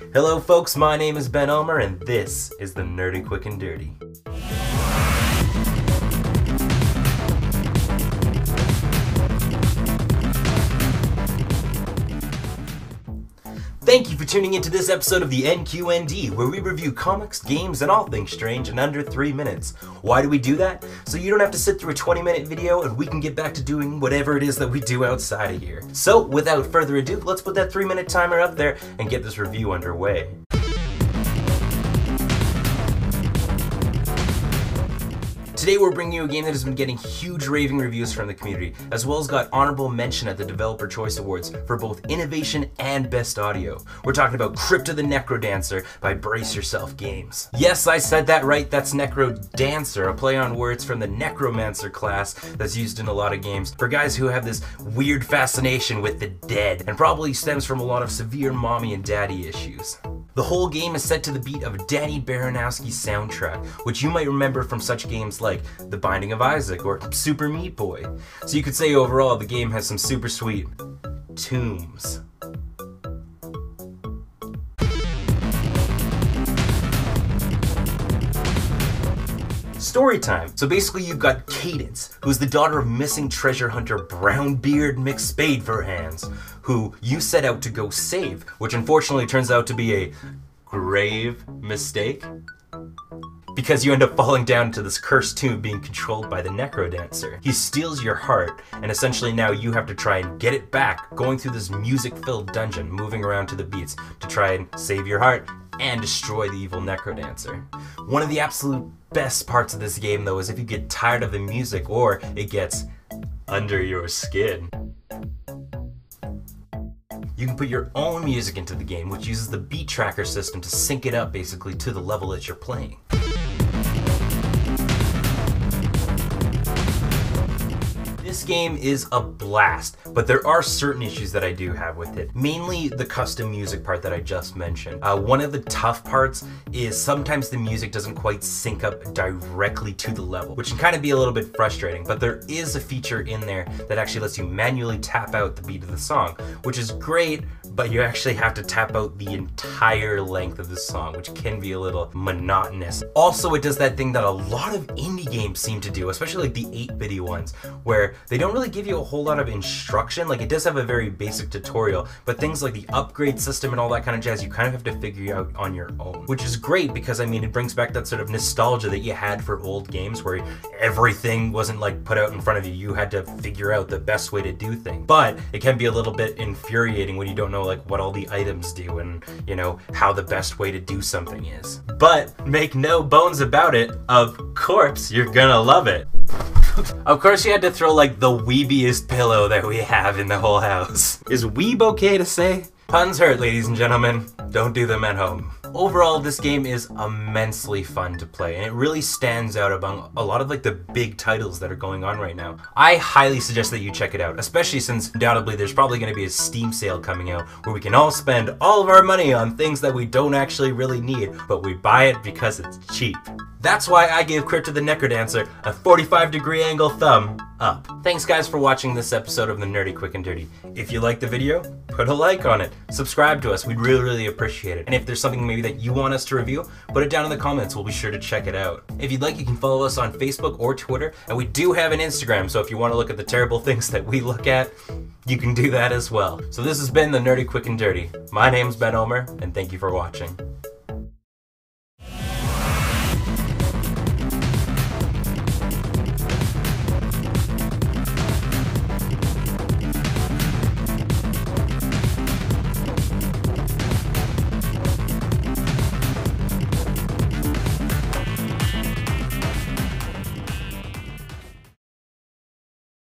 Hello folks, my name is Ben Elmer and this is the Nerdy Quick and Dirty. Thank you for tuning into this episode of the NQND, where we review comics, games, and all things strange in under 3 minutes. Why do we do that? So you don't have to sit through a 20-minute video and we can get back to doing whatever it is that we do outside of here. So without further ado, let's put that 3-minute timer up there and get this review underway. Today we're bringing you a game that has been getting huge raving reviews from the community, as well as got honorable mention at the Developer Choice Awards for both innovation and best audio. We're talking about Crypt the Necrodancer by Brace Yourself Games. Yes, I said that right, that's Necrodancer, a play on words from the Necromancer class that's used in a lot of games for guys who have this weird fascination with the dead, and probably stems from a lot of severe mommy and daddy issues. The whole game is set to the beat of Danny Baranowski's soundtrack, which you might remember from such games like The Binding of Isaac or Super Meat Boy. So you could say overall the game has some super sweet tunes. Story time. So basically you've got Cadence, who's the daughter of missing treasure hunter Brownbeard McSpadeforhands, who you set out to go save, which unfortunately turns out to be a grave mistake, because you end up falling down into this cursed tomb being controlled by the Necrodancer. He steals your heart, and essentially now you have to try and get it back, going through this music-filled dungeon, moving around to the beats to try and save your heart and destroy the evil Necrodancer. One of the absolute best parts of this game, though, is if you get tired of the music or it gets under your skin. You can put your own music into the game, which uses the beat tracker system to sync it up basically to the level that you're playing. This game is a blast, but there are certain issues that I do have with it. Mainly the custom music part that I just mentioned. One of the tough parts is sometimes the music doesn't quite sync up directly to the level, which can kind of be a little bit frustrating, but there is a feature in there that actually lets you manually tap out the beat of the song, which is great, but you actually have to tap out the entire length of the song, which can be a little monotonous. Also, it does that thing that a lot of indie games seem to do, especially like the 8-bitty ones, where they don't really give you a whole lot of instruction. Like, it does have a very basic tutorial, but things like the upgrade system and all that kind of jazz, you kind of have to figure out on your own, which is great because, I mean, it brings back that sort of nostalgia that you had for old games where everything wasn't like put out in front of you. You had to figure out the best way to do things. But it can be a little bit infuriating when you don't know like what all the items do and, you know, how the best way to do something is. But make no bones about it, of course you're gonna love it. Of course you had to throw like the weebiest pillow that we have in the whole house. Is weeb okay to say? Puns hurt, ladies and gentlemen. Don't do them at home. Overall, this game is immensely fun to play, and it really stands out among a lot of like the big titles that are going on right now. I highly suggest that you check it out, especially since undoubtedly there's probably going to be a Steam sale coming out where we can all spend all of our money on things that we don't actually really need, but we buy it because it's cheap. That's why I gave Crypt the Necrodancer a 45-degree angle thumb up. Thanks guys for watching this episode of the Nerdy Quick and Dirty. If you liked the video, put a like on it. Subscribe to us, we'd really appreciate it. And if there's something maybe that you want us to review, put it down in the comments, we'll be sure to check it out. If you'd like, you can follow us on Facebook or Twitter, and we do have an Instagram, so if you want to look at the terrible things that we look at, you can do that as well. So this has been the Nerdy Quick and Dirty. My name's Ben Elmer, and thank you for watching.